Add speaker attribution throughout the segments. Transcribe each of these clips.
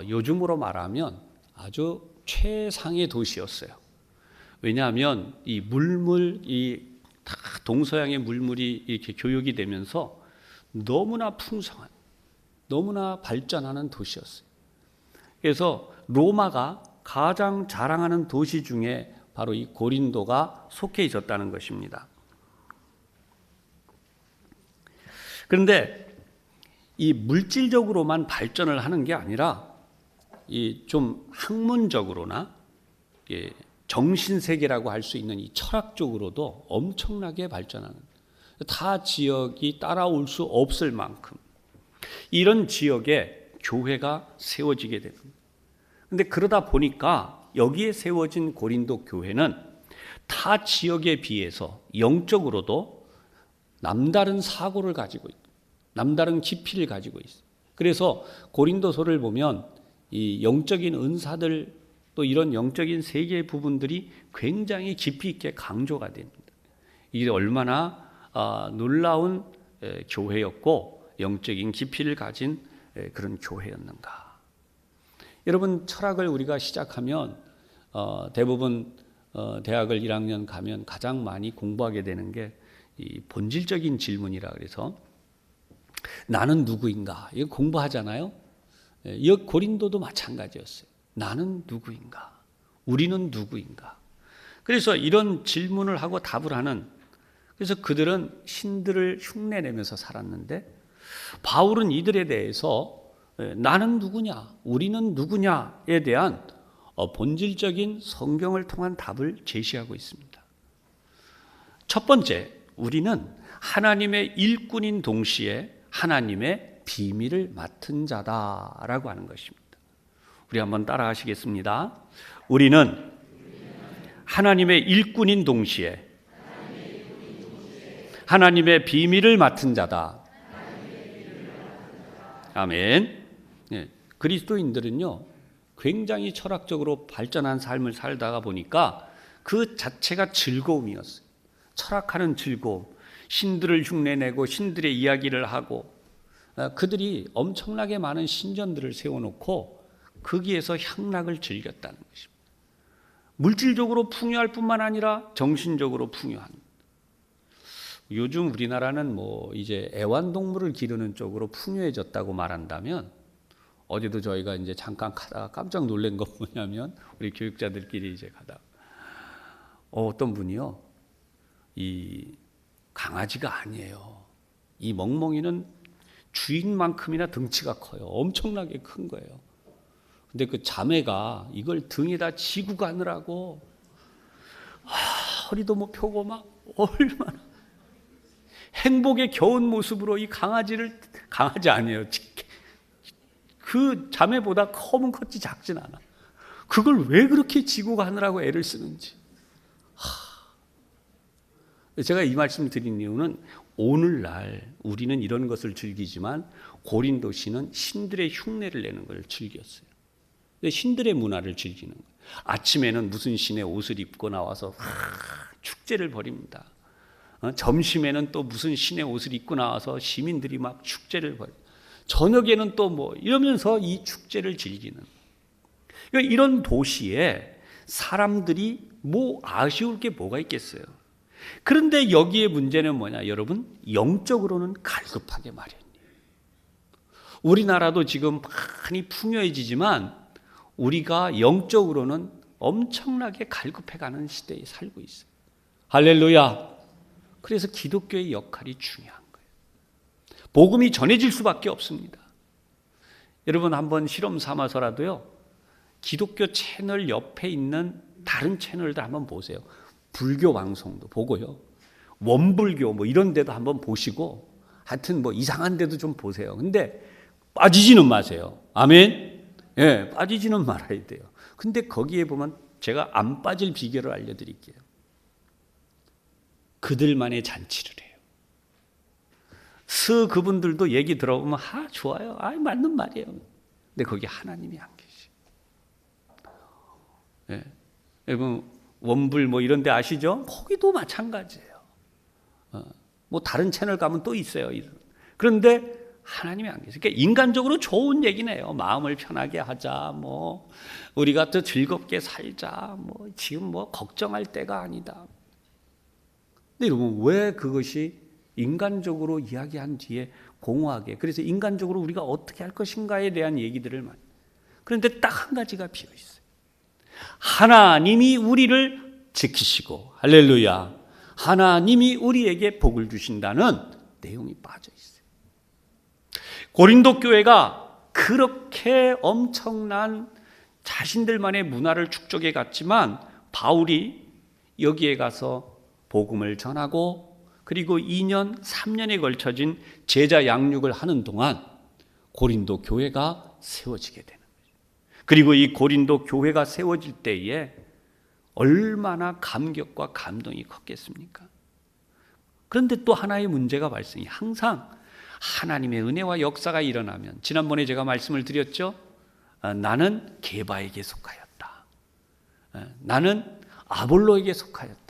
Speaker 1: 요즘으로 말하면 아주 최상의 도시였어요. 왜냐하면 이 다 동서양의 물물이 이렇게 교육이 되면서 너무나 풍성한, 너무나 발전하는 도시였어요. 그래서 로마가 가장 자랑하는 도시 중에 바로 이 고린도가 속해 있었다는 것입니다. 그런데 이 물질적으로만 발전을 하는 게 아니라 이 좀 학문적으로나 정신세계라고 할 수 있는 이 철학적으로도 엄청나게 발전하는, 타 지역이 따라올 수 없을 만큼 이런 지역에 교회가 세워지게 됩니다. 그런데 그러다 보니까 여기에 세워진 고린도 교회는 타 지역에 비해서 영적으로도 남다른 사고를 가지고 있고 남다른 깊이를 가지고 있어요. 그래서 고린도서를 보면 이 영적인 은사들 또 이런 영적인 세계의 부분들이 굉장히 깊이 있게 강조가 됩니다. 이게 얼마나 놀라운 교회였고 영적인 깊이를 가진 그런 교회였는가. 여러분, 철학을 우리가 시작하면 대부분 대학을 1학년 가면 가장 많이 공부하게 되는 게 이 본질적인 질문이라 그래서 나는 누구인가? 이거 공부하잖아요. 이 고린도도 마찬가지였어요. 나는 누구인가? 우리는 누구인가? 그래서 이런 질문을 하고 답을 하는, 그래서 그들은 신들을 흉내내면서 살았는데 바울은 이들에 대해서 나는 누구냐? 우리는 누구냐에 대한 본질적인 성경을 통한 답을 제시하고 있습니다. 첫 번째, 우리는 하나님의 일꾼인 동시에 하나님의 비밀을 맡은 자다라고 하는 것입니다. 우리 한번 따라 하시겠습니다. 우리는 하나님의 일꾼인 동시에 하나님의 비밀을 맡은 자다. 아멘. 네, 그리스도인들은요 굉장히 철학적으로 발전한 삶을 살다가 보니까 그 자체가 즐거움이었어요. 철학하는 즐거움, 신들을 흉내내고 신들의 이야기를 하고 그들이 엄청나게 많은 신전들을 세워놓고 거기에서 향락을 즐겼다는 것입니다. 물질적으로 풍요할 뿐만 아니라 정신적으로 풍요한. 요즘 우리나라는 이제 애완동물을 기르는 쪽으로 풍요해졌다고 말한다면, 어제도 저희가 이제 잠깐 가다가 깜짝 놀란 것 뭐냐면 우리 교육자들끼리 이제 가다가 어떤 분이요, 이 강아지가 아니에요. 이 멍멍이는 주인만큼이나 등치가 커요. 엄청나게 큰 거예요. 근데 그 자매가 이걸 등에다 지고 가느라고 허리도 펴고 막 얼마나 행복에 겨운 모습으로 이 강아지 아니에요. 그 자매보다 커면 컸지 작진 않아. 그걸 왜 그렇게 지고 가느라고 애를 쓰는지. 제가 이 말씀 드린 이유는 오늘날 우리는 이런 것을 즐기지만 고린도시는 신들의 흉내를 내는 걸 즐겼어요. 신들의 문화를 즐기는 거예요. 아침에는 무슨 신의 옷을 입고 나와서 축제를 벌입니다. 점심에는 또 무슨 신의 옷을 입고 나와서 시민들이 막 축제를 벌여요. 저녁에는 또 이러면서 이 축제를 즐기는. 그러니까 이런 도시에 사람들이 아쉬울 게 뭐가 있겠어요. 그런데 여기에 문제는 뭐냐, 여러분? 영적으로는 갈급하게 마련이에요. 우리나라도 지금 많이 풍요해지지만 우리가 영적으로는 엄청나게 갈급해가는 시대에 살고 있어요. 할렐루야. 그래서 기독교의 역할이 중요한 거예요. 복음이 전해질 수밖에 없습니다. 여러분 한번 실험 삼아서라도요, 기독교 채널 옆에 있는 다른 채널들 한번 보세요. 불교 방송도 보고요, 원불교 이런 데도 한번 보시고, 하여튼 이상한 데도 좀 보세요. 근데 빠지지는 마세요. 아멘. 예, 빠지지는 말아야 돼요. 근데 거기에 보면 제가 안 빠질 비결을 알려드릴게요. 그들만의 잔치를 해요. 그분들도 얘기 들어보면 좋아요. 맞는 말이에요. 근데 거기 하나님이 안 계시. 예, 여러분 원불 이런 데 아시죠? 거기도 마찬가지예요. 다른 채널 가면 또 있어요. 그런데 하나님의 안개에서. 그러니까 인간적으로 좋은 얘기네요. 마음을 편하게 하자, 뭐 우리가 더 즐겁게 살자, 뭐 지금 뭐 걱정할 때가 아니다. 근데 여러분, 왜 그것이 인간적으로 이야기한 뒤에 공허하게, 그래서 인간적으로 우리가 어떻게 할 것인가에 대한 얘기들을 많이. 그런데 딱 한 가지가 비어 있어요. 하나님이 우리를 지키시고, 할렐루야, 하나님이 우리에게 복을 주신다는 내용이 빠져 있어요. 고린도 교회가 그렇게 엄청난 자신들만의 문화를 축적해 갔지만, 바울이 여기에 가서 복음을 전하고 그리고 2년, 3년에 걸쳐진 제자 양육을 하는 동안 고린도 교회가 세워지게 되는 거죠. 그리고 이 고린도 교회가 세워질 때에 얼마나 감격과 감동이 컸겠습니까? 그런데 또 하나의 문제가 발생해요. 항상 하나님의 은혜와 역사가 일어나면, 지난번에 제가 말씀을 드렸죠. 나는 게바에게 속하였다. 나는 아볼로에게 속하였다.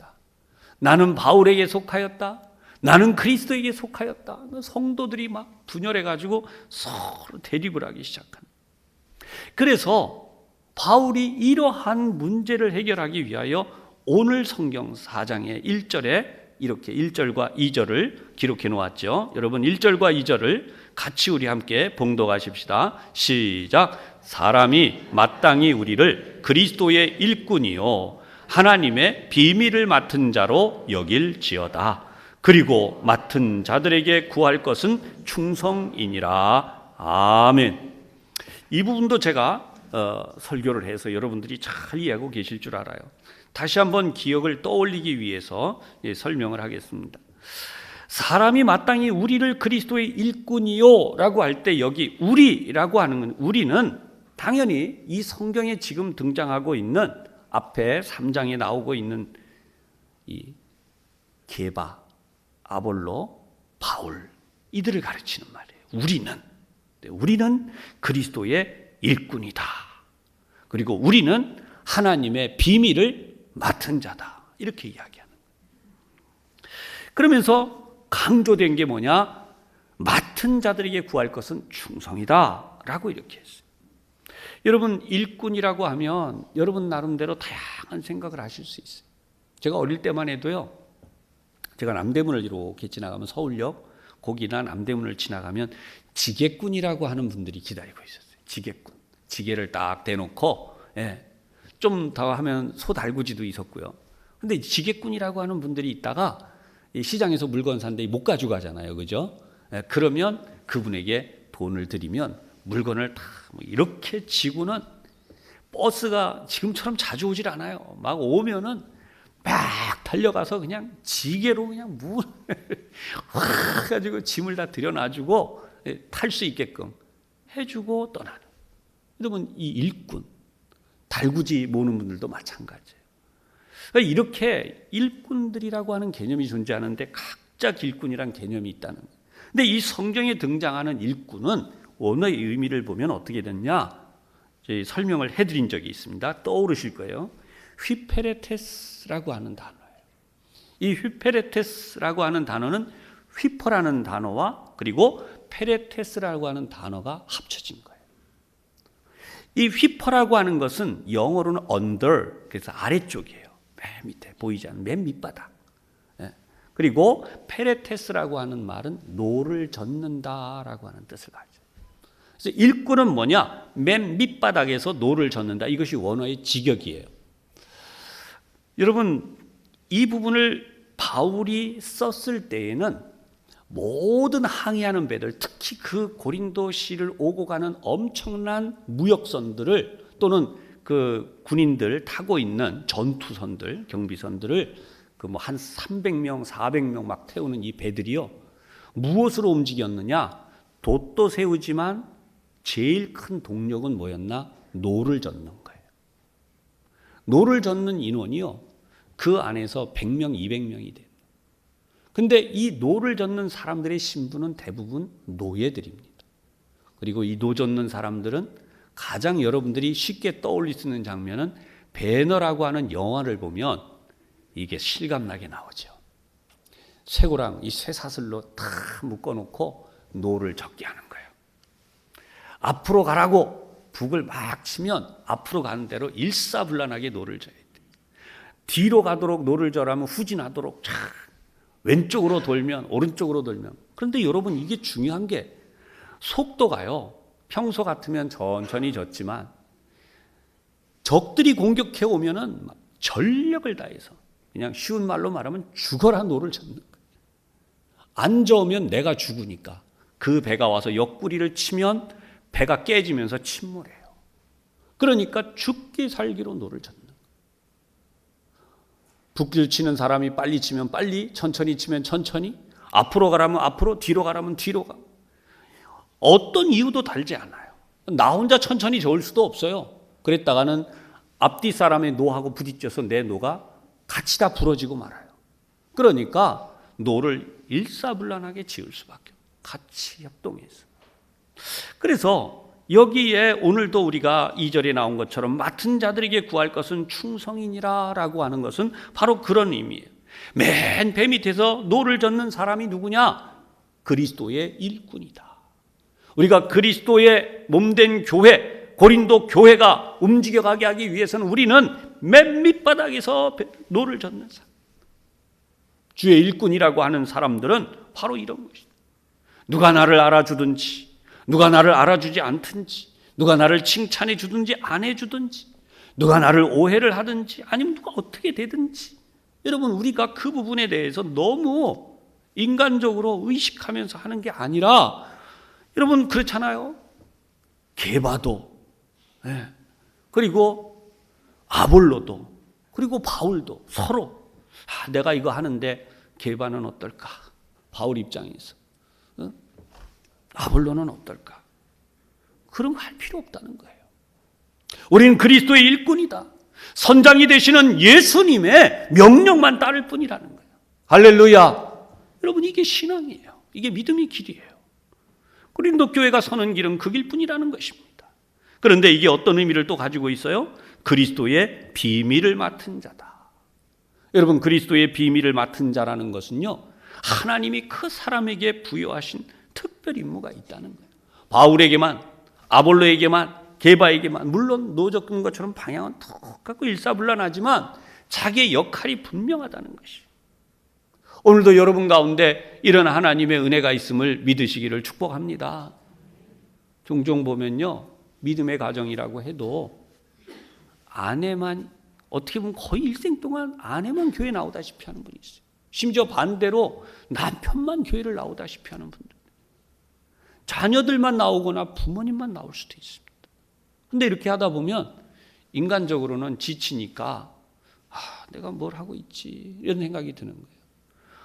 Speaker 1: 나는 바울에게 속하였다. 나는 그리스도에게 속하였다. 성도들이 막 분열해가지고 서로 대립을 하기 시작한. 그래서 바울이 이러한 문제를 해결하기 위하여 오늘 성경 4장의 1절에 이렇게 1절과 2절을 기록해 놓았죠. 여러분, 1절과 2절을 같이 우리 함께 봉독하십시다. 시작. 사람이 마땅히 우리를 그리스도의 일꾼이요 하나님의 비밀을 맡은 자로 여길지어다. 그리고 맡은 자들에게 구할 것은 충성이니라. 아멘. 이 부분도 제가 설교를 해서 여러분들이 잘 이해하고 계실 줄 알아요. 다시 한번 기억을 떠올리기 위해서 설명을 하겠습니다. 사람이 마땅히 우리를 그리스도의 일꾼이요 라고 할 때, 여기 우리라고 하는 건, 우리는 당연히 이 성경에 지금 등장하고 있는 앞에 3장에 나오고 있는 이 게바, 아볼로, 바울, 이들을 가르치는 말이에요. 우리는 그리스도의 일꾼이다. 그리고 우리는 하나님의 비밀을 맡은 자다. 이렇게 이야기하는 거예요. 그러면서 강조된 게 뭐냐? 맡은 자들에게 구할 것은 충성이다 라고 이렇게 했어요. 여러분, 일꾼이라고 하면 여러분 나름대로 다양한 생각을 하실 수 있어요. 제가 어릴 때만 해도요, 제가 남대문을 이렇게 지나가면, 서울역 거기나 남대문을 지나가면 지게꾼이라고 하는 분들이 기다리고 있었어요. 지게꾼, 지게를 딱 대놓고, 좀 더 하면 소달구지도 있었고요. 근데 지게꾼이라고 하는 분들이 있다가 시장에서 물건 사는데 못 가져가잖아요, 그죠? 그러면 그분에게 돈을 드리면 물건을 다 이렇게 지고는, 버스가 지금처럼 자주 오질 않아요. 막 오면은 막 달려가서 그냥 지게로 그냥 확 가지고 짐을 다 들여놔주고 탈 수 있게끔 해주고 떠나는. 여러분, 이 일꾼, 달구지 모는 분들도 마찬가지예요. 그러니까 이렇게 일꾼들이라고 하는 개념이 존재하는데 각자 일꾼이란 개념이 있다는 거예요. 근데 이 성경에 등장하는 일꾼은 원어의 의미를 보면 어떻게 됐냐? 설명을 해드린 적이 있습니다. 떠오르실 거예요. 휘페레테스라고 하는 단어예요. 이 휘페레테스라고 하는 단어는 휘퍼라는 단어와 그리고 페레테스라고 하는 단어가 합쳐진 거예요. 이 휘퍼라고 하는 것은 영어로는 under, 그래서 아래쪽이에요. 맨 밑에 보이지 않는 맨 밑바닥. 그리고 페레테스라고 하는 말은 노를 젓는다라고 하는 뜻을 가지고. 그래서 일꾼은 뭐냐? 맨 밑바닥에서 노를 젓는다. 이것이 원어의 직역이에요. 여러분, 이 부분을 바울이 썼을 때에는 모든 항해하는 배들, 특히 그 고린도시를 오고 가는 엄청난 무역선들을, 또는 그 군인들 타고 있는 전투선들, 경비선들을 그 뭐 한 300명, 400명 막 태우는 이 배들이요, 무엇으로 움직였느냐? 돛도 세우지만 제일 큰 동력은 뭐였나? 노를 젓는 거예요. 노를 젓는 인원이요, 그 안에서 100명, 200명이 돼요. 근데 이 노를 젓는 사람들의 신분은 대부분 노예들입니다. 그리고 이 노 젓는 사람들은 가장 여러분들이 쉽게 떠올릴 수 있는 장면은 배너라고 하는 영화를 보면 이게 실감나게 나오죠. 쇠고랑 이 쇠사슬로 다 묶어놓고 노를 젓게 하는 거예요. 앞으로 가라고 북을 막 치면 앞으로 가는 대로 일사불란하게 노를 져야 돼. 뒤로 가도록 노를 져라면 후진하도록 쫙 왼쪽으로 돌면 오른쪽으로 돌면. 그런데 여러분, 이게 중요한 게 속도가요, 평소 같으면 천천히 졌지만 적들이 공격해 오면은 전력을 다해서, 그냥 쉬운 말로 말하면 죽어라 노를 젓는 거예요. 안 저으면 내가 죽으니까 그 배가 와서 옆구리를 치면 배가 깨지면서 침몰해요. 그러니까 죽기 살기로 노를 젓는 거예요. 북길 치는 사람이 빨리 치면 빨리, 천천히 치면 천천히, 앞으로 가라면 앞으로, 뒤로 가라면 뒤로 가. 어떤 이유도 달지 않아요. 나 혼자 천천히 저을 수도 없어요. 그랬다가는 앞뒤 사람의 노하고 부딪혀서 내 노가 같이 다 부러지고 말아요. 그러니까 노를 일사불란하게 지을 수밖에 없어요. 같이 협동해서. 그래서 여기에 오늘도 우리가 2절에 나온 것처럼 맡은 자들에게 구할 것은 충성이니라 라고 하는 것은 바로 그런 의미예요. 맨 배 밑에서 노를 젓는 사람이 누구냐? 그리스도의 일꾼이다. 우리가 그리스도의 몸된 교회, 고린도 교회가 움직여가게 하기 위해서는 우리는 맨 밑바닥에서 노를 젓는 사람, 주의 일꾼이라고 하는 사람들은 바로 이런 것이다. 누가 나를 알아주든지, 누가 나를 알아주지 않든지, 누가 나를 칭찬해 주든지 안 해주든지, 누가 나를 오해를 하든지 아니면 누가 어떻게 되든지, 여러분, 우리가 그 부분에 대해서 너무 인간적으로 의식하면서 하는 게 아니라, 여러분 그렇잖아요. 게바도, 그리고 아볼로도, 그리고 바울도 서로 내가 이거 하는데 게바는 어떨까? 바울 입장에서 아볼로는 어떨까? 그런 거 할 필요 없다는 거예요. 우리는 그리스도의 일꾼이다. 선장이 되시는 예수님의 명령만 따를 뿐이라는 거예요. 할렐루야. 여러분, 이게 신앙이에요. 이게 믿음의 길이에요. 고린도 교회가 서는 길은 그 길뿐이라는 것입니다. 그런데 이게 어떤 의미를 또 가지고 있어요? 그리스도의 비밀을 맡은 자다. 여러분, 그리스도의 비밀을 맡은 자라는 것은요, 하나님이 그 사람에게 부여하신 특별 임무가 있다는 거예요. 바울에게만, 아볼로에게만, 게바에게만, 물론 노 젓는 것처럼 방향은 똑같고 일사불란하지만 자기의 역할이 분명하다는 것이에요. 오늘도 여러분 가운데 이런 하나님의 은혜가 있음을 믿으시기를 축복합니다. 종종 보면요, 믿음의 가정이라고 해도 아내만, 어떻게 보면 거의 일생 동안 아내만 교회 나오다시피 하는 분이 있어요. 심지어 반대로 남편만 교회를 나오다시피 하는 분들, 자녀들만 나오거나 부모님만 나올 수도 있습니다. 근데 이렇게 하다 보면 인간적으로는 지치니까 내가 뭘 하고 있지, 이런 생각이 드는 거예요.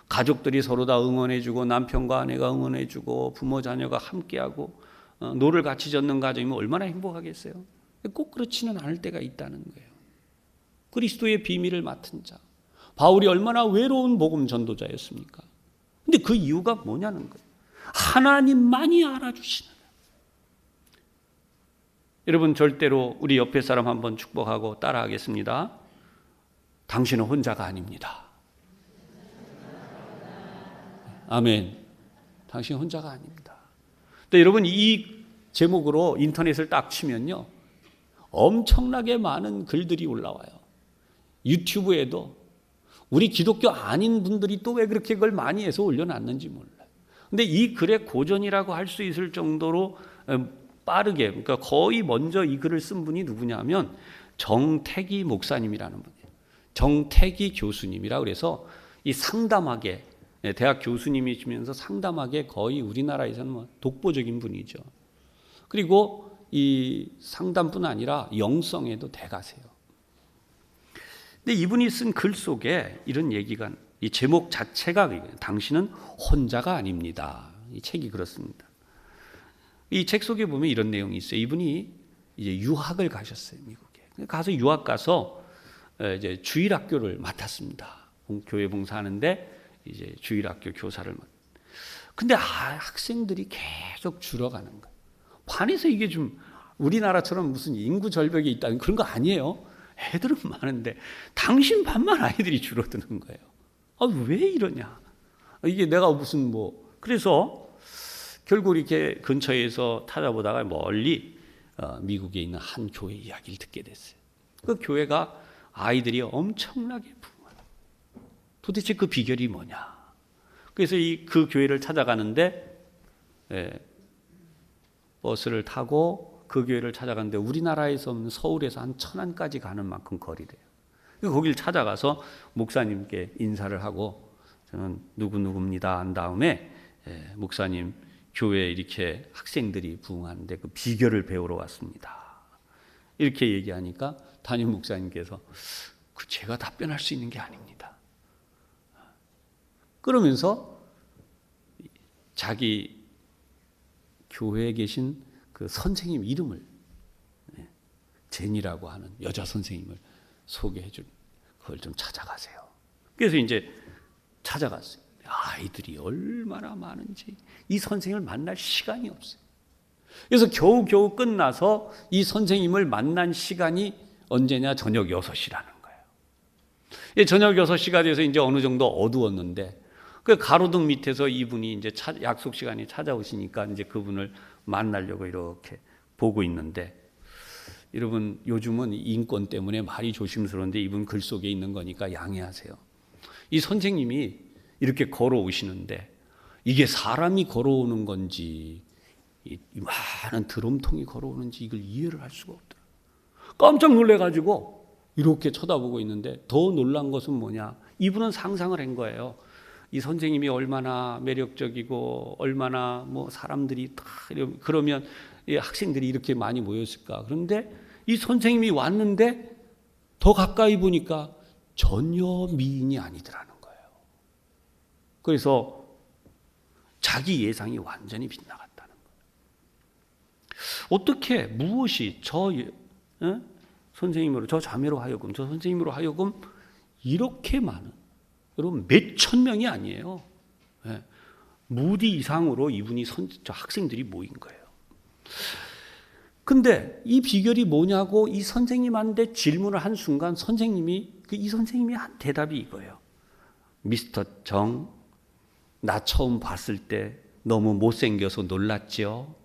Speaker 1: 가족들이 서로 다 응원해주고, 남편과 아내가 응원해주고, 부모 자녀가 함께하고 노를 같이 젓는 가정이면 얼마나 행복하겠어요. 꼭 그렇지는 않을 때가 있다는 거예요. 그리스도의 비밀을 맡은 자, 바울이 얼마나 외로운 복음 전도자였습니까? 근데 그 이유가 뭐냐는 거예요. 하나님만이 알아주시는. 여러분, 절대로 우리 옆에 사람 한번 축복하고 따라하겠습니다. 당신은 혼자가 아닙니다. 아멘. 당신 혼자가 아닙니다. 근데 여러분, 이 제목으로 인터넷을 딱 치면요, 엄청나게 많은 글들이 올라와요. 유튜브에도 우리 기독교 아닌 분들이 또 왜 그렇게 그걸 많이 해서 올려놨는지 몰라요. 근데 이 글의 고전이라고 할 수 있을 정도로 빠르게, 그러니까 거의 먼저 이 글을 쓴 분이 누구냐면 정태기 목사님이라는 분이에요. 정태기 교수님이라 그래서 이 상담하게, 대학 교수님이시면서 상담하게 거의 우리나라에서는 뭐 독보적인 분이죠. 그리고 이 상담뿐 아니라 영성에도 대가세요. 근데 이분이 쓴 글 속에 이런 얘기가, 이 제목 자체가 당신은 혼자가 아닙니다. 이 책이 그렇습니다. 이 책 속에 보면 이런 내용이 있어요. 이분이 이제 유학을 가셨어요, 미국에. 가서 유학 가서 이제 주일학교를 맡았습니다. 교회 봉사하는데 이제 주일학교 교사를 근데 학생들이 계속 줄어가는 거예요. 반에서 이게 좀 우리나라처럼 무슨 인구 절벽이 있다는 그런 거 아니에요. 애들은 많은데 당신 반만 아이들이 줄어드는 거예요. 왜 이러냐? 이게 내가 무슨 그래서 결국 이렇게 근처에서 찾아보다가 멀리 미국에 있는 한 교회 이야기를 듣게 됐어요. 그 교회가 아이들이 엄청나게 부흥해요. 도대체 그 비결이 뭐냐? 그래서 그 교회를 찾아가는데 버스를 타고 그 교회를 찾아가는데 우리나라에서 없는 서울에서 한 천안까지 가는 만큼 거리래요. 거기를 찾아가서 목사님께 인사를 하고 저는 누구누구입니다 한 다음에 목사님 교회에 이렇게 학생들이 부흥하는데 그 비결을 배우러 왔습니다. 이렇게 얘기하니까 담임 목사님께서 제가 답변할 수 있는 게 아닙니다. 그러면서 자기 교회에 계신 그 선생님 이름을 제니라고 하는 여자 선생님을 소개해 줄 그걸 좀 찾아가세요. 그래서 이제 찾아갔어요. 아이들이 얼마나 많은지 이 선생님을 만날 시간이 없어요. 그래서 겨우겨우 끝나서 이 선생님을 만난 시간이 언제냐? 저녁 6시라는 거예요. 저녁 6시가 돼서 이제 어느 정도 어두웠는데 그 가로등 밑에서 이분이 이제 약속 시간에 찾아오시니까 이제 그분을 만나려고 이렇게 보고 있는데, 여러분 요즘은 인권 때문에 말이 조심스러운데 이분 글 속에 있는 거니까 양해하세요. 이 선생님이 이렇게 걸어오시는데 이게 사람이 걸어오는 건지 이 많은 드럼통이 걸어오는지 이걸 이해를 할 수가 없더라고요. 깜짝 놀래가지고 이렇게 쳐다보고 있는데 더 놀란 것은 뭐냐? 이분은 상상을 한 거예요. 이 선생님이 얼마나 매력적이고 얼마나 뭐 사람들이 다 그러면 학생들이 이렇게 많이 모였을까? 그런데 이 선생님이 왔는데 더 가까이 보니까 전혀 미인이 아니더라는 거예요. 그래서 자기 예상이 완전히 빗나갔다는 거예요. 어떻게 무엇이 선생님으로 저 자매로 하여금 저 선생님으로 하여금 이렇게 많은, 여러분 몇천 명이 아니에요. 무디 이상으로 이분이 저 학생들이 모인 거예요. 근데 이 비결이 뭐냐고 이 선생님한테 질문을 한 순간 이 선생님이 한 대답이 이거예요. 미스터 정, 나 처음 봤을 때 너무 못생겨서 놀랐죠?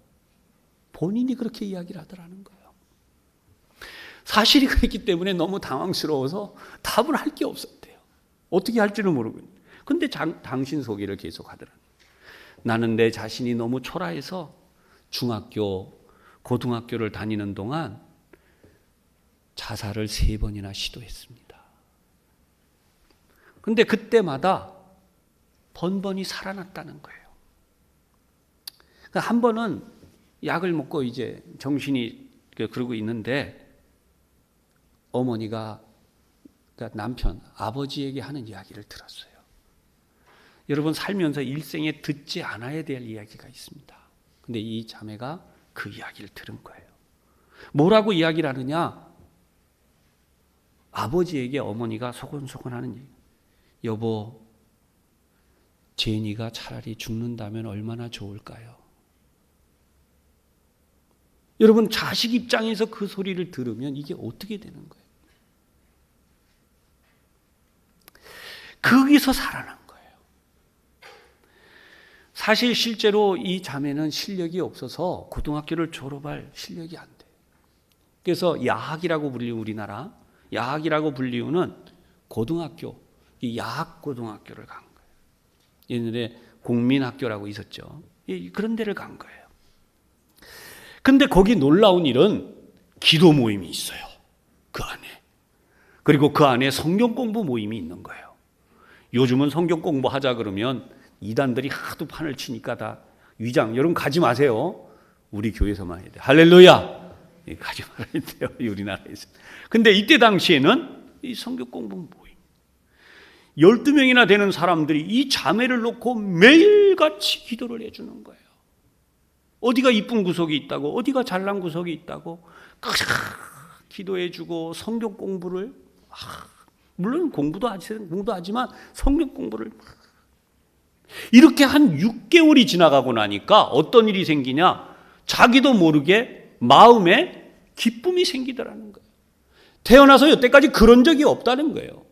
Speaker 1: 본인이 그렇게 이야기를 하더라는 거예요. 사실이 그랬기 때문에 너무 당황스러워서 답을 할 게 없었대요. 어떻게 할지를 모르고. 근데 당신 소개를 계속 하더라고요. 나는 내 자신이 너무 초라해서 중학교, 고등학교를 다니는 동안 자살을 3번이나 시도했습니다. 근데 그때마다 번번이 살아났다는 거예요. 한 번은 약을 먹고 이제 정신이 그러고 있는데 어머니가, 그러니까 남편, 아버지에게 하는 이야기를 들었어요. 여러분 살면서 일생에 듣지 않아야 될 이야기가 있습니다. 근데 이 자매가 그 이야기를 들은 거예요. 뭐라고 이야기를 하느냐? 아버지에게 어머니가 소곤소곤하는 얘기. 여보, 제니가 차라리 죽는다면 얼마나 좋을까요? 여러분 자식 입장에서 그 소리를 들으면 이게 어떻게 되는 거예요? 거기서 살아난 거예요. 사실 실제로 이 자매는 실력이 없어서 고등학교를 졸업할 실력이 안 돼요. 그래서 야학이라고 불리는 우리나라 야학이라고 불리우는 고등학교, 이 야학고등학교를 간 거예요. 옛날에 공민학교라고 있었죠. 그런 데를 간 거예요. 근데 거기 놀라운 일은 기도 모임이 있어요. 그 안에. 그리고 그 안에 성경 공부 모임이 있는 거예요. 요즘은 성경 공부하자 그러면 이단들이 하도 판을 치니까 다 위장, 여러분 가지 마세요. 우리 교회에서만 해야 돼요. 할렐루야. 가지 말아야 돼요. 우리나라에서. 근데 이때 당시에는 이 성경 공부 모임. 12명이나 되는 사람들이 이 자매를 놓고 매일같이 기도를 해주는 거예요. 어디가 이쁜 구석이 있다고, 어디가 잘난 구석이 있다고 기도해주고 성경 공부를 물론 공부도 하지만 성경 공부를 이렇게 한 6개월이 지나가고 나니까 어떤 일이 생기냐? 자기도 모르게 마음에 기쁨이 생기더라는 거예요. 태어나서 여태까지 그런 적이 없다는 거예요.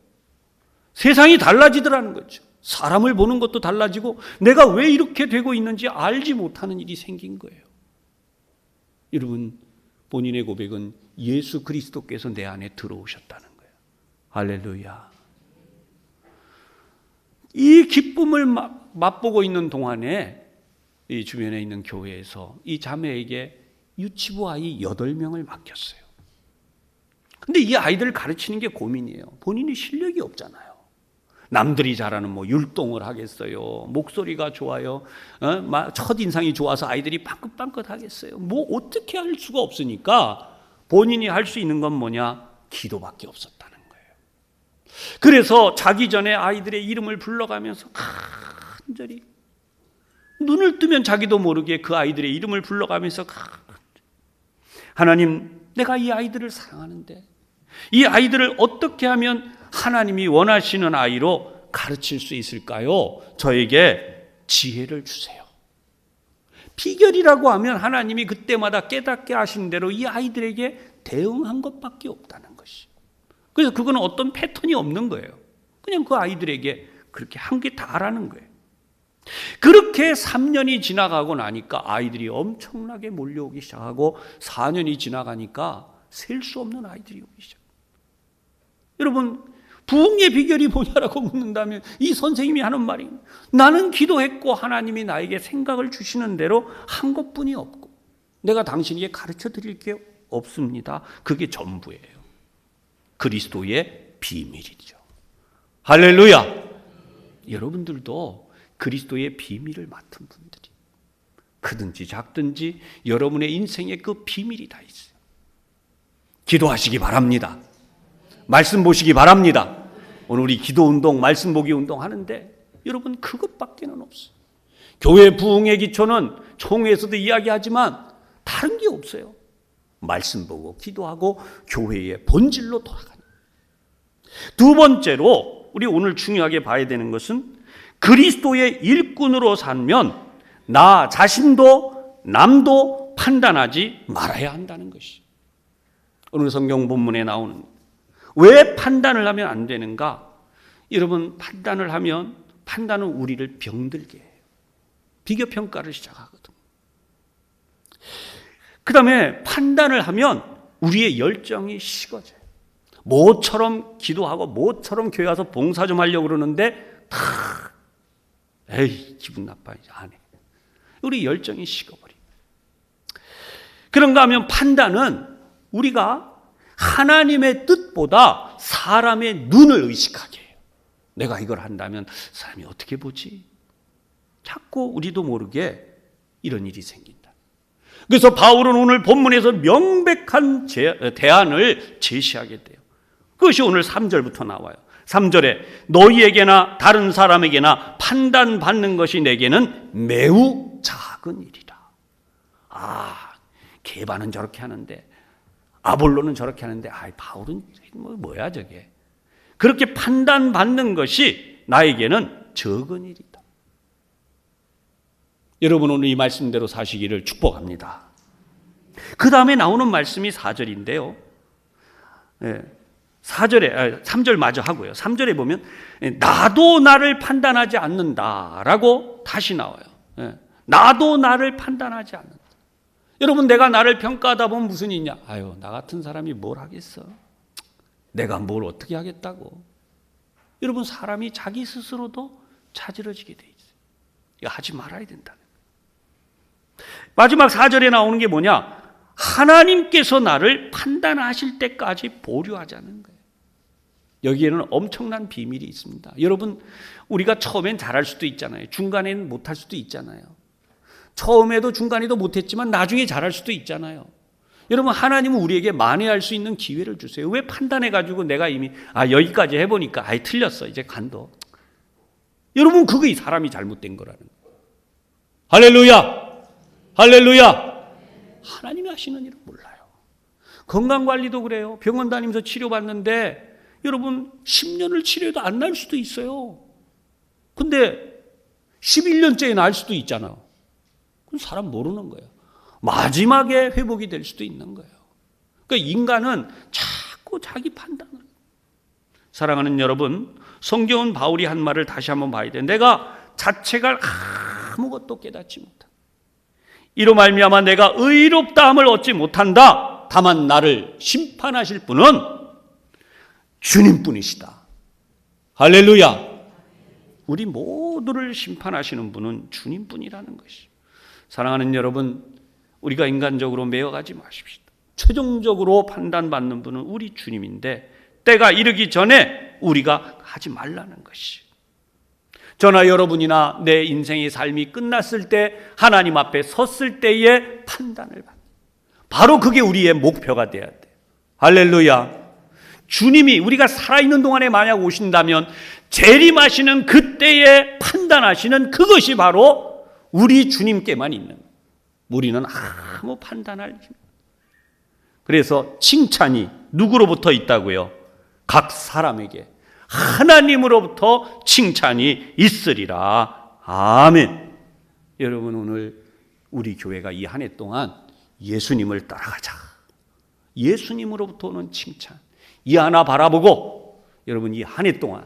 Speaker 1: 세상이 달라지더라는 거죠. 사람을 보는 것도 달라지고 내가 왜 이렇게 되고 있는지 알지 못하는 일이 생긴 거예요. 여러분, 본인의 고백은 예수 그리스도께서 내 안에 들어오셨다는 거예요. 할렐루야. 이 기쁨을 맛보고 있는 동안에 이 주변에 있는 교회에서 이 자매에게 유치부 아이 8명을 맡겼어요. 근데 이 아이들을 가르치는 게 고민이에요. 본인이 실력이 없잖아요. 남들이 잘하는 뭐 율동을 하겠어요. 목소리가 좋아요. 첫인상이 좋아서 아이들이 빵긋빵긋 하겠어요. 뭐 어떻게 할 수가 없으니까 본인이 할 수 있는 건 뭐냐? 기도밖에 없었다는 거예요. 그래서 자기 전에 아이들의 이름을 불러가면서 간절히 눈을 뜨면 자기도 모르게 그 아이들의 이름을 불러가면서 하나님, 내가 이 아이들을 사랑하는데 이 아이들을 어떻게 하면 하나님이 원하시는 아이로 가르칠 수 있을까요? 저에게 지혜를 주세요. 비결이라고 하면 하나님이 그때마다 깨닫게 하신 대로 이 아이들에게 대응한 것밖에 없다는 것이. 그래서 그거는 어떤 패턴이 없는 거예요. 그냥 그 아이들에게 그렇게 한 게 다라는 거예요. 그렇게 3년이 지나가고 나니까 아이들이 엄청나게 몰려오기 시작하고 4년이 지나가니까 셀 수 없는 아이들이 오기 시작해요. 여러분, 부흥의 비결이 뭐냐라고 묻는다면 이 선생님이 하는 말이, 나는 기도했고 하나님이 나에게 생각을 주시는 대로 한 것뿐이 없고 내가 당신에게 가르쳐 드릴 게 없습니다. 그게 전부예요. 그리스도의 비밀이죠. 할렐루야. 여러분들도 그리스도의 비밀을 맡은 분들이, 크든지 작든지 여러분의 인생에 그 비밀이 다 있어요. 기도하시기 바랍니다. 말씀 보시기 바랍니다. 오늘 우리 기도 운동, 말씀 보기 운동 하는데 여러분, 그것밖에는 없어요. 교회 부흥의 기초는 총회에서도 이야기하지만 다른 게 없어요. 말씀 보고 기도하고 교회의 본질로 돌아가는. 두 번째로 우리 오늘 중요하게 봐야 되는 것은 그리스도의 일꾼으로 살면 나 자신도 남도 판단하지 말아야 한다는 것이 오늘 성경 본문에 나오는. 왜 판단을 하면 안 되는가? 여러분, 판단을 하면 판단은 우리를 병들게 해요. 비교평가를 시작하거든. 그 다음에 판단을 하면 우리의 열정이 식어져요. 모처럼 기도하고 모처럼 교회 와서 봉사 좀 하려고 그러는데 에이, 기분 나빠, 이제 안 해. 우리 열정이 식어버려. 그런가 하면 판단은 우리가 하나님의 뜻보다 사람의 눈을 의식하게 해요. 내가 이걸 한다면 사람이 어떻게 보지? 자꾸 우리도 모르게 이런 일이 생긴다. 그래서 바울은 오늘 본문에서 명백한 대안을 제시하게 돼요. 그것이 오늘 3절부터 나와요. 3절에 너희에게나 다른 사람에게나 판단받는 것이 내게는 매우 작은 일이라. 게바는 저렇게 하는데 아볼로는 저렇게 하는데 바울은 뭐야 저게. 그렇게 판단받는 것이 나에게는 적은 일이다. 여러분, 오늘 이 말씀대로 사시기를 축복합니다. 그 다음에 나오는 말씀이 4절인데요. 3절 마저 하고요. 3절에 보면 나도 나를 판단하지 않는다라고 다시 나와요. 나도 나를 판단하지 않는다. 여러분, 내가 나를 평가하다 보면 무슨 일이냐? 나 같은 사람이 뭘 하겠어? 내가 뭘 어떻게 하겠다고? 여러분, 사람이 자기 스스로도 차지러지게 돼 있어요. 이거 하지 말아야 된다. 마지막 4절에 나오는 게 뭐냐? 하나님께서 나를 판단하실 때까지 보류하자는 거예요. 여기에는 엄청난 비밀이 있습니다. 여러분, 우리가 처음엔 잘할 수도 있잖아요. 중간에는 못할 수도 있잖아요. 처음에도 중간에도 못했지만 나중에 잘할 수도 있잖아요. 여러분, 하나님은 우리에게 만회할 수 있는 기회를 주세요. 왜 판단해가지고 내가 이미 여기까지 해보니까 틀렸어, 이제 간도. 여러분, 그게 사람이 잘못된 거라는 거예요. 할렐루야! 할렐루야! 하나님이 하시는 일은 몰라요. 건강관리도 그래요. 병원 다니면서 치료받는데 여러분, 10년을 치료해도 안 날 수도 있어요. 근데 11년째에 날 수도 있잖아요. 그건 사람 모르는 거예요. 마지막에 회복이 될 수도 있는 거예요. 그러니까 인간은 자꾸 자기 판단을. 사랑하는 여러분, 성경은 바울이 한 말을 다시 한번 봐야 돼. 내가 자책할 아무것도 깨닫지 못한다. 이로 말미암아 내가 의롭다함을 얻지 못한다. 다만 나를 심판하실 분은 주님뿐이시다. 할렐루야. 우리 모두를 심판하시는 분은 주님뿐이라는 것이. 사랑하는 여러분, 우리가 인간적으로 매어가지 마십시다. 최종적으로 판단받는 분은 우리 주님인데 때가 이르기 전에 우리가 하지 말라는 것이. 저나 여러분이나 내 인생의 삶이 끝났을 때 하나님 앞에 섰을 때의 판단을 받는, 바로 그게 우리의 목표가 돼야 돼. 할렐루야. 주님이 우리가 살아있는 동안에 만약 오신다면 재림하시는 그때에 판단하시는 그것이 바로 우리 주님께만 있는 거예요. 우리는 아무 판단할 힘. 그래서 칭찬이 누구로부터 있다고요? 각 사람에게 하나님으로부터 칭찬이 있으리라. 아멘. 여러분, 오늘 우리 교회가 이 한 해 동안 예수님을 따라가자. 예수님으로부터 오는 칭찬. 이 하나 바라보고 여러분 이 한 해 동안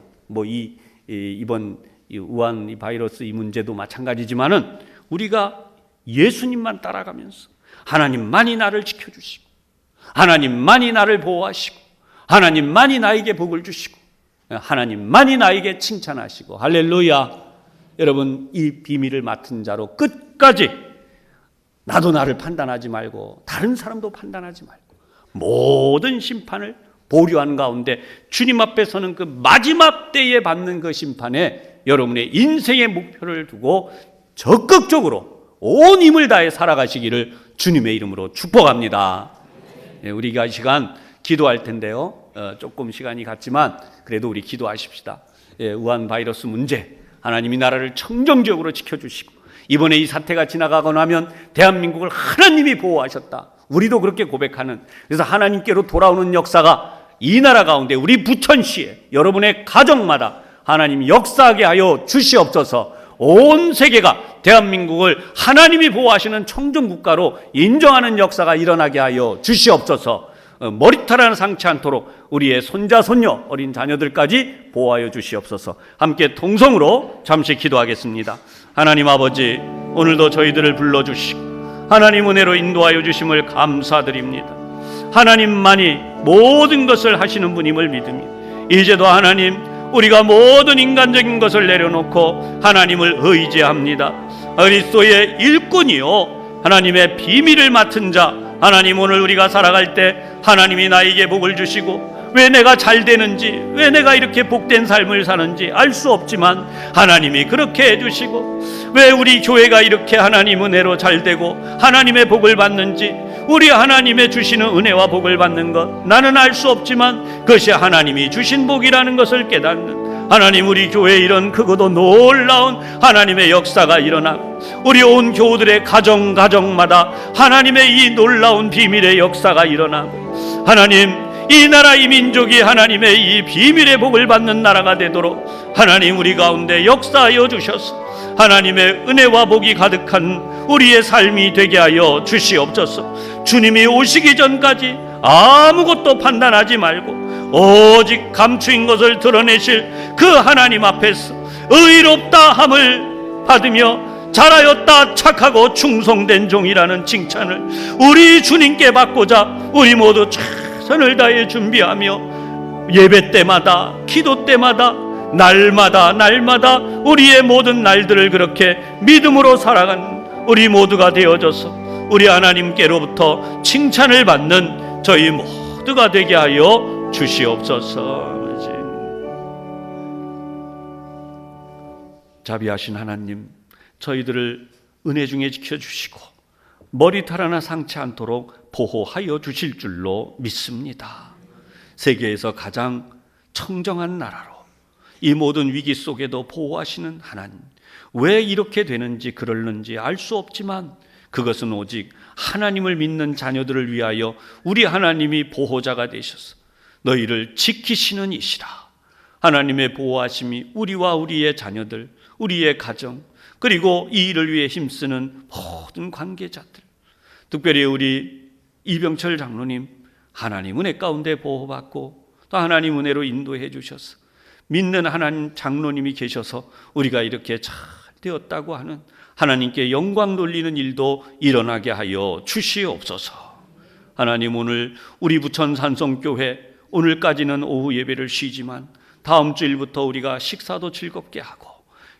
Speaker 1: 이번 우한 이 바이러스 이 문제도 마찬가지지만은 우리가 예수님만 따라가면서 하나님만이 나를 지켜주시고 하나님만이 나를 보호하시고 하나님만이 나에게 복을 주시고 하나님만이 나에게 칭찬하시고 할렐루야. 여러분 이 비밀을 맡은 자로 끝까지 나도 나를 판단하지 말고 다른 사람도 판단하지 말고 모든 심판을 보류한 가운데 주님 앞에 서는 그 마지막 때에 받는 그 심판에 여러분의 인생의 목표를 두고 적극적으로 온 힘을 다해 살아가시기를 주님의 이름으로 축복합니다. 우리가 이 시간 기도할 텐데요. 조금 시간이 갔지만 그래도 우리 기도하십시다. 우한 바이러스 문제, 하나님이 나라를 청정적으로 지켜주시고 이번에 이 사태가 지나가고 나면 대한민국을 하나님이 보호하셨다. 우리도 그렇게 고백하는, 그래서 하나님께로 돌아오는 역사가 이 나라 가운데 우리 부천시에 여러분의 가정마다 하나님이 역사하게 하여 주시옵소서. 온 세계가 대한민국을 하나님이 보호하시는 청정국가로 인정하는 역사가 일어나게 하여 주시옵소서. 머리털 하나 상치 않도록 우리의 손자 손녀 어린 자녀들까지 보호하여 주시옵소서. 함께 통성으로 잠시 기도하겠습니다. 하나님 아버지, 오늘도 저희들을 불러주시고 하나님 은혜로 인도하여 주심을 감사드립니다. 하나님만이 모든 것을 하시는 분임을 믿으며 이제도 하나님 우리가 모든 인간적인 것을 내려놓고 하나님을 의지합니다. 그리스도의 일꾼이요 하나님의 비밀을 맡은 자, 하나님 오늘 우리가 살아갈 때 하나님이 나에게 복을 주시고 왜 내가 잘 되는지, 왜 내가 이렇게 복된 삶을 사는지 알 수 없지만 하나님이 그렇게 해주시고 왜 우리 교회가 이렇게 하나님 은혜로 잘 되고 하나님의 복을 받는지, 우리 하나님의 주시는 은혜와 복을 받는 것 나는 알 수 없지만 그것이 하나님이 주신 복이라는 것을 깨닫는 하나님, 우리 교회에 이런 크고도 놀라운 하나님의 역사가 일어나고 우리 온 교우들의 가정마다 하나님의 이 놀라운 비밀의 역사가 일어나고 하나님, 이 나라 이 민족이 하나님의 이 비밀의 복을 받는 나라가 되도록 하나님 우리 가운데 역사하여 주셔서 하나님의 은혜와 복이 가득한 우리의 삶이 되게 하여 주시옵소서. 주님이 오시기 전까지 아무것도 판단하지 말고 오직 감추인 것을 드러내실 그 하나님 앞에서 의롭다 함을 받으며 잘하였다 착하고 충성된 종이라는 칭찬을 우리 주님께 받고자 우리 모두 최선을 다해 준비하며 예배 때마다 기도 때마다 날마다 우리의 모든 날들을 그렇게 믿음으로 살아가는 우리 모두가 되어져서 우리 하나님께로부터 칭찬을 받는 저희 모두가 되게 하여 주시옵소서. 자비하신 하나님, 저희들을 은혜 중에 지켜주시고 머리털 하나 상치 않도록 보호하여 주실 줄로 믿습니다. 세계에서 가장 청정한 나라로 이 모든 위기 속에도 보호하시는 하나님, 왜 이렇게 되는지 그럴는지 알 수 없지만 그것은 오직 하나님을 믿는 자녀들을 위하여 우리 하나님이 보호자가 되셔서 너희를 지키시는 이시라. 하나님의 보호하심이 우리와 우리의 자녀들, 우리의 가정, 그리고 이 일을 위해 힘쓰는 모든 관계자들, 특별히 우리 이병철 장로님 하나님 은혜 가운데 보호받고 또 하나님 은혜로 인도해 주셔서 믿는 하나님 장로님이 계셔서 우리가 이렇게 잘 되었다고 하는 하나님께 영광 돌리는 일도 일어나게 하여 주시옵소서. 하나님, 오늘 우리 부천 산성교회 오늘까지는 오후 예배를 쉬지만 다음 주일부터 우리가 식사도 즐겁게 하고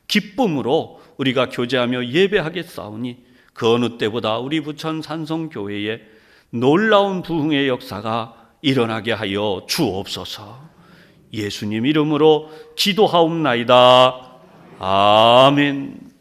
Speaker 1: 기쁨으로 우리가 교제하며 예배하겠사오니 그 어느 때보다 우리 부천 산성교회에 놀라운 부흥의 역사가 일어나게 하여 주옵소서. 예수님 이름으로 기도하옵나이다. 아멘.